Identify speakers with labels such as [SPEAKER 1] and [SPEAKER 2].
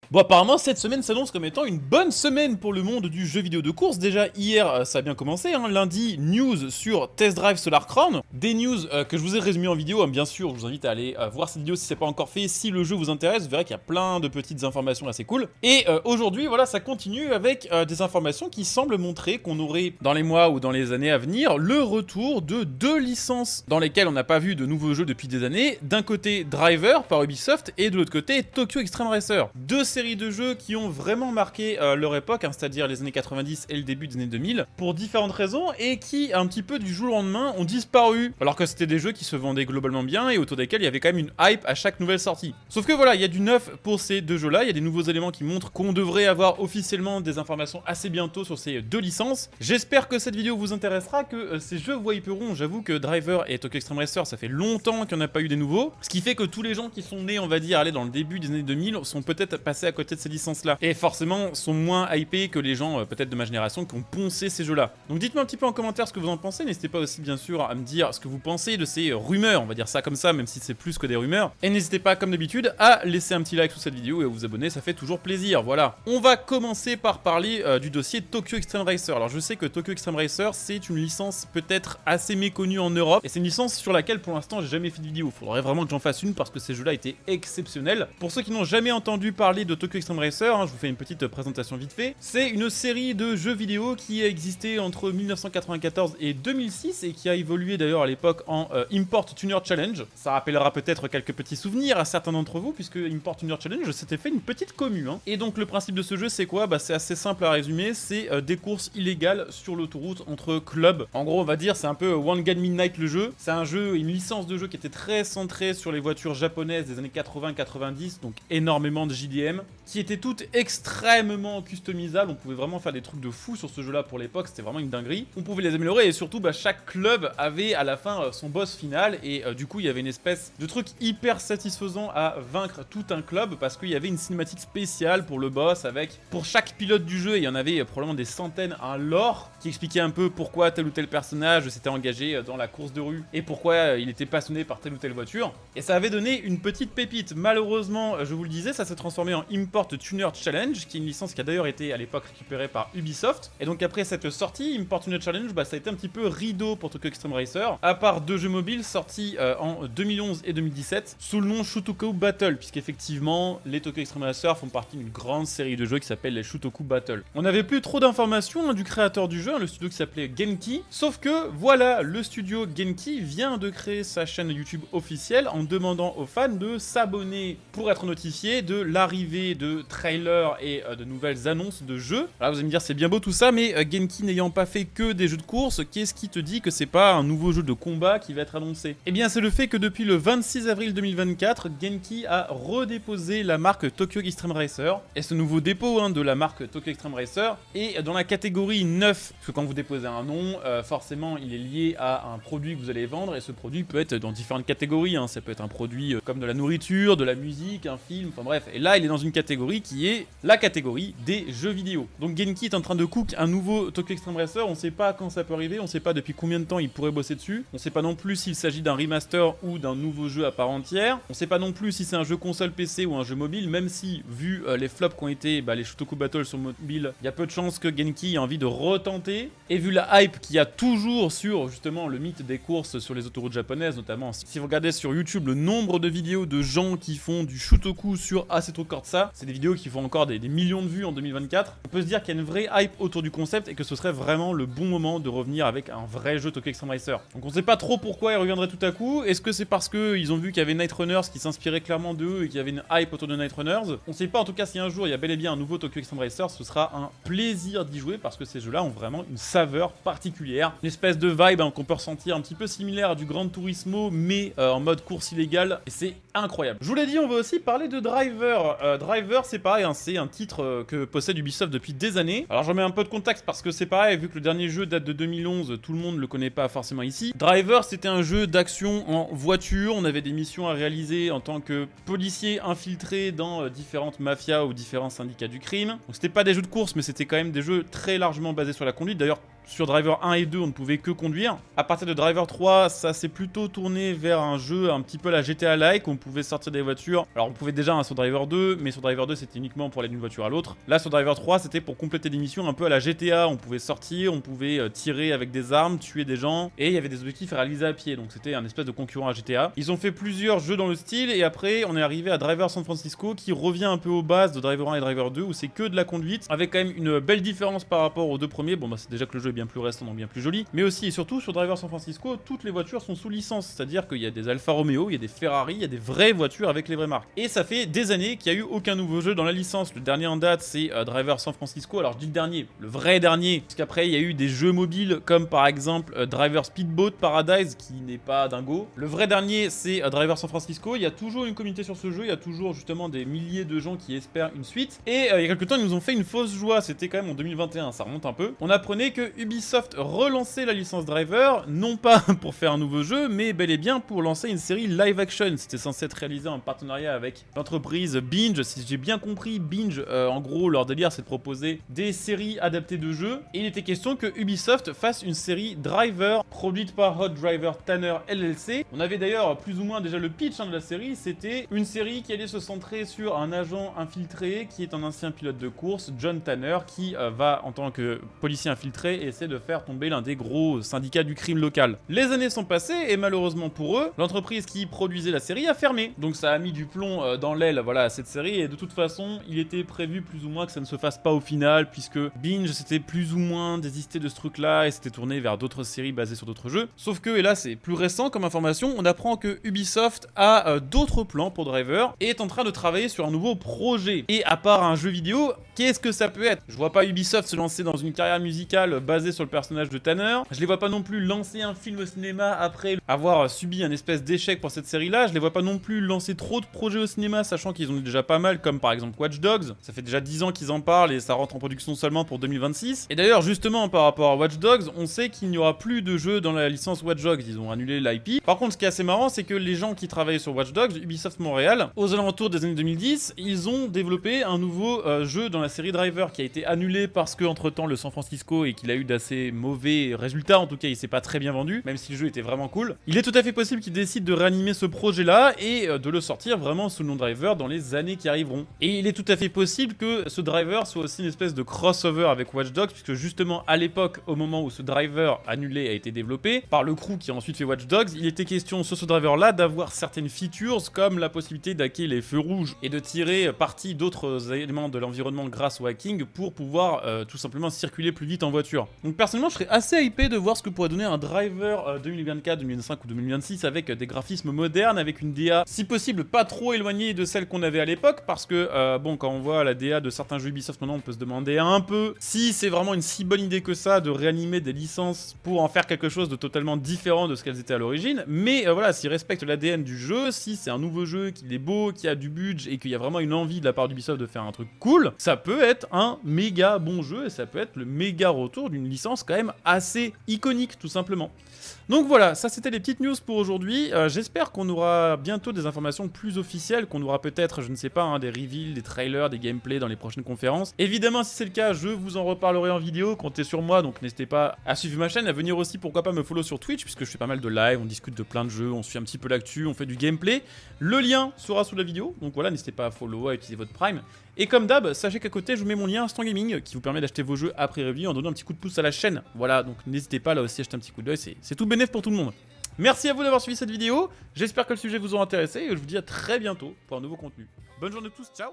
[SPEAKER 1] Bon, apparemment, cette semaine s'annonce comme étant une bonne semaine pour le monde du jeu vidéo de course. Déjà, hier, ça a bien commencé, hein. Lundi, news sur Test Drive Solar Crown. Des news que je vous ai résumées en vidéo, hein. Bien sûr, je vous invite à aller voir cette vidéo si c'est pas encore fait. Si le jeu vous intéresse, vous verrez qu'il y a plein de petites informations assez cool. Et aujourd'hui, voilà, ça continue avec des informations qui semblent montrer qu'on aurait, dans les mois ou dans les années à venir, le retour de deux licences dans lesquelles on n'a pas vu de nouveaux jeux depuis des années. D'un côté, Driver par Ubisoft et de l'autre côté, Tokyo Extreme Racer. Deux séries de jeux qui ont vraiment marqué leur époque, hein, c'est-à-dire les années 90 et le début des années 2000, pour différentes raisons, et qui, un petit peu du jour au lendemain, ont disparu, alors que c'était des jeux qui se vendaient globalement bien et autour desquels il y avait quand même une hype à chaque nouvelle sortie. Sauf que voilà, il y a du neuf pour ces deux jeux-là, il y a des nouveaux éléments qui montrent qu'on devrait avoir officiellement des informations assez bientôt sur ces deux licences. J'espère que cette vidéo vous intéressera, que ces jeux vous hyperont. J'avoue que Driver et Tokyo Extreme Racer, ça fait longtemps qu'il n'y en a pas eu des nouveaux, ce qui fait que tous les gens qui sont nés, on va dire, dans le début des années 2000, sont peut-être passés à côté de ces licences-là, et forcément sont moins hypés que les gens peut-être de ma génération qui ont poncé ces jeux-là. Donc dites-moi un petit peu en commentaire ce que vous en pensez, n'hésitez pas aussi bien sûr à me dire ce que vous pensez de ces rumeurs, on va dire ça comme ça, même si c'est plus que des rumeurs, et n'hésitez pas comme d'habitude à laisser un petit like sous cette vidéo et à vous abonner, ça fait toujours plaisir, voilà. On va commencer par parler du dossier Tokyo Extreme Racer. Alors je sais que Tokyo Extreme Racer c'est une licence peut-être assez méconnue en Europe, et c'est une licence sur laquelle pour l'instant j'ai jamais fait de vidéo, faudrait vraiment que j'en fasse une parce que ces jeux-là étaient exceptionnels. Pour ceux qui n'ont jamais entendu parler de Tokyo Extreme Racer, je vous fais une petite présentation vite fait. C'est une série de jeux vidéo qui a existé entre 1994 et 2006 et qui a évolué d'ailleurs à l'époque en Import Tuner Challenge. Ça rappellera peut-être quelques petits souvenirs à certains d'entre vous puisque Import Tuner Challenge s'était fait une petite commu. Et donc le principe de ce jeu c'est quoi? C'est assez simple à résumer, c'est des courses illégales sur l'autoroute entre clubs. En gros on va dire c'est un peu One Gun Midnight le jeu. C'est un jeu, une licence de jeu qui était très centrée sur les voitures japonaises des années 80-90, donc énormément de JDM, qui étaient toutes extrêmement customisables. On pouvait vraiment faire des trucs de fou sur ce jeu là pour l'époque, c'était vraiment une dinguerie. On pouvait les améliorer et surtout chaque club avait à la fin son boss final et du coup il y avait une espèce de truc hyper satisfaisant à vaincre tout un club parce qu'il y avait une cinématique spéciale pour le boss avec, pour chaque pilote du jeu, il y en avait probablement des centaines, un lore qui expliquait un peu pourquoi tel ou tel personnage s'était engagé dans la course de rue et pourquoi il était passionné par telle ou telle voiture, et ça avait donné une petite pépite. Malheureusement, je vous le disais, ça s'est transformé en Import Tuner Challenge, qui est une licence qui a d'ailleurs été à l'époque récupérée par Ubisoft. Et donc après cette sortie, Import Tuner Challenge, ça a été un petit peu rideau pour Tokyo Extreme Racer, à part deux jeux mobiles sortis en 2011 et 2017, sous le nom Shutoku Battle, puisqu'effectivement, les Tokyo Extreme Racer font partie d'une grande série de jeux qui s'appelle les Shutoku Battle. On n'avait plus trop d'informations du créateur du jeu, le studio qui s'appelait Genki, sauf que voilà, le studio Genki vient de créer sa chaîne YouTube officielle en demandant aux fans de s'abonner pour être notifiés de l'arrivée de trailers et de nouvelles annonces de jeux. Alors vous allez me dire c'est bien beau tout ça, mais Genki n'ayant pas fait que des jeux de course, qu'est-ce qui te dit que c'est pas un nouveau jeu de combat qui va être annoncé? Eh bien c'est le fait que depuis le 26 avril 2024, Genki a redéposé la marque Tokyo Extreme Racer, et ce nouveau dépôt de la marque Tokyo Extreme Racer est dans la catégorie 9, parce que quand vous déposez un nom, forcément il est lié à un produit que vous allez vendre, et ce produit peut être dans différentes catégories, ça peut être un produit comme de la nourriture, de la musique, un film, enfin bref, et là il est dans une catégorie qui est la catégorie des jeux vidéo. Donc Genki est en train de cook un nouveau Tokyo Extreme Racer, on sait pas quand ça peut arriver, on sait pas depuis combien de temps il pourrait bosser dessus, on sait pas non plus s'il s'agit d'un remaster ou d'un nouveau jeu à part entière, on sait pas non plus si c'est un jeu console PC ou un jeu mobile, même si vu les flops qui ont été les Shutoku Battle sur mobile, il y a peu de chances que Genki ait envie de retenter, et vu la hype qu'il y a toujours sur justement le mythe des courses sur les autoroutes japonaises notamment, si vous regardez sur YouTube le nombre de vidéos de gens qui font du Shutoku sur Assetto Corsa, c'est des vidéos qui font encore des millions de vues en 2024, on peut se dire qu'il y a une vraie hype autour du concept et que ce serait vraiment le bon moment de revenir avec un vrai jeu Tokyo Extreme Racer. Donc on sait pas trop pourquoi il reviendrait tout à coup, est-ce que c'est parce qu'ils ont vu qu'il y avait Night Runners qui s'inspirait clairement d'eux et qu'il y avait une hype autour de Night Runners? On sait pas, en tout cas si un jour il y a bel et bien un nouveau Tokyo Extreme Racer, ce sera un plaisir d'y jouer parce que ces jeux là ont vraiment une saveur particulière, une espèce de vibe qu'on peut ressentir un petit peu similaire à du Gran Turismo mais en mode course illégale, et c'est incroyable. Je vous l'ai dit, on va aussi parler de Driver. Driver c'est pareil, c'est un titre que possède Ubisoft depuis des années. Alors j'en mets un peu de contexte parce que c'est pareil, vu que le dernier jeu date de 2011, tout le monde le connaît pas forcément ici. Driver c'était un jeu d'action en voiture, on avait des missions à réaliser en tant que policier infiltré dans différentes mafias ou différents syndicats du crime. Donc c'était pas des jeux de course mais c'était quand même des jeux très largement basés sur la conduite. D'ailleurs sur Driver 1 et 2, on ne pouvait que conduire. À partir de Driver 3, ça s'est plutôt tourné vers un jeu un petit peu la GTA-like, on pouvait sortir des voitures. Alors on pouvait déjà sur Driver 2, mais sur Driver 2 c'était uniquement pour aller d'une voiture à l'autre. Là sur Driver 3, c'était pour compléter des missions un peu à la GTA, on pouvait sortir, on pouvait tirer avec des armes, tuer des gens, et il y avait des objectifs à réaliser à pied, donc c'était un espèce de concurrent à GTA. Ils ont fait plusieurs jeux dans le style, et après on est arrivé à Driver San Francisco, qui revient un peu aux bases de Driver 1 et Driver 2, où c'est que de la conduite, avec quand même une belle différence par rapport aux deux premiers. Bon bah c'est déjà que le jeu est bien plus récent, donc bien plus joli, mais aussi et surtout sur Driver San Francisco, toutes les voitures sont sous licence, c'est-à-dire qu'il y a des Alfa Romeo, il y a des Ferrari, il y a des vraies voitures avec les vraies marques. Et ça fait des années qu'il n'y a eu aucun nouveau jeu dans la licence. Le dernier en date c'est Driver San Francisco, alors je dis le dernier, le vrai dernier, parce qu'après il y a eu des jeux mobiles comme par exemple Driver Speedboat Paradise qui n'est pas dingo. Le vrai dernier c'est Driver San Francisco, il y a toujours une communauté sur ce jeu, il y a toujours justement des milliers de gens qui espèrent une suite. Et il y a quelques temps ils nous ont fait une fausse joie, c'était quand même en 2021, ça remonte un peu. On apprenait que Ubisoft relançait la licence Driver, non pas pour faire un nouveau jeu, mais bel et bien pour lancer une série live action. C'était censé être réalisé en partenariat avec l'entreprise Binge. Si j'ai bien compris, Binge, en gros, leur délire, c'est de proposer des séries adaptées de jeux. Et il était question que Ubisoft fasse une série Driver, produite par Hot Driver Tanner LLC. On avait d'ailleurs plus ou moins déjà le pitch de la série. C'était une série qui allait se centrer sur un agent infiltré qui est un ancien pilote de course, John Tanner, qui va, en tant que policier infiltré, essayer de faire tomber l'un des gros syndicats du crime local. Les années sont passées et malheureusement pour eux, l'entreprise qui produisait la série a fermé. Donc ça a mis du plomb dans l'aile, voilà, à cette série, et de toute façon, il était prévu plus ou moins que ça ne se fasse pas au final, puisque Binge s'était plus ou moins désisté de ce truc-là et s'était tourné vers d'autres séries basées sur d'autres jeux. Sauf que, et là c'est plus récent comme information, on apprend que Ubisoft a d'autres plans pour Driver et est en train de travailler sur un nouveau projet. Et à part un jeu vidéo, qu'est-ce que ça peut être? Je vois pas Ubisoft se lancer dans une carrière musicale basée sur le personnage de Tanner. Je les vois pas non plus lancer un film au cinéma après avoir subi un espèce d'échec pour cette série-là. Je les vois pas non plus lancer trop de projets au cinéma, sachant qu'ils ont eu déjà pas mal, comme par exemple Watch Dogs. Ça fait déjà 10 ans qu'ils en parlent et ça rentre en production seulement pour 2026. Et d'ailleurs, justement, par rapport à Watch Dogs, on sait qu'il n'y aura plus de jeux dans la licence Watch Dogs. Ils ont annulé l'IP. Par contre, ce qui est assez marrant, c'est que les gens qui travaillaient sur Watch Dogs, Ubisoft Montréal, aux alentours des années 2010, ils ont développé un nouveau jeu dans la série Driver qui a été annulé parce que, entre-temps, le San Francisco et qu'il a eu d'assez mauvais résultats. En tout cas, il s'est pas très bien vendu, même si le jeu était vraiment cool. Il est tout à fait possible qu'ils décident de réanimer ce projet-là et de le sortir vraiment sous le nom Driver dans les années qui arriveront. Et il est tout à fait possible que ce Driver soit aussi une espèce de crossover avec Watch Dogs, puisque justement, à l'époque, au moment où ce Driver annulé a été développé, par le crew qui a ensuite fait Watch Dogs, il était question sur ce Driver-là d'avoir certaines features comme la possibilité d'hacker les feux rouges et de tirer parti d'autres éléments de l'environnement grâce au hacking pour pouvoir tout simplement circuler plus vite en voiture. Donc personnellement, je serais assez hypé de voir ce que pourrait donner un Driver 2024, 2025 ou 2026 avec des graphismes modernes, avec une DA si possible pas trop éloignée de celle qu'on avait à l'époque, parce que bon, quand on voit la DA de certains jeux Ubisoft maintenant, on peut se demander un peu si c'est vraiment une si bonne idée que ça de réanimer des licences pour en faire quelque chose de totalement différent de ce qu'elles étaient à l'origine. Mais voilà, s'ils respectent l'ADN du jeu, si c'est un nouveau jeu, qu'il est beau, qu'il y a du budget et qu'il y a vraiment une envie de la part d'Ubisoft de faire un truc cool, ça peut être un méga bon jeu et ça peut être le méga retour d'une licence quand même assez iconique tout simplement. Donc voilà, ça c'était les petites news pour aujourd'hui. J'espère qu'on aura bientôt des informations plus officielles, qu'on aura peut-être, je ne sais pas, hein, des reveals, des trailers, des gameplays dans les prochaines conférences. Évidemment, si c'est le cas, je vous en reparlerai en vidéo, comptez sur moi, donc n'hésitez pas à suivre ma chaîne, à venir aussi, pourquoi pas, me follow sur Twitch, puisque je fais pas mal de live, on discute de plein de jeux, on suit un petit peu l'actu, on fait du gameplay. Le lien sera sous la vidéo, donc voilà, n'hésitez pas à follow, à utiliser votre Prime. Et comme d'hab, sachez qu'à côté, je vous mets mon lien Instant Gaming qui vous permet d'acheter vos jeux après review en donnant un petit coup de pouce à la chaîne. Voilà, donc n'hésitez pas là aussi à jeter un petit coup d'œil, c'est tout bénéf pour tout le monde. Merci à vous d'avoir suivi cette vidéo, j'espère que le sujet vous aura intéressé et je vous dis à très bientôt pour un nouveau contenu. Bonne journée à tous, ciao!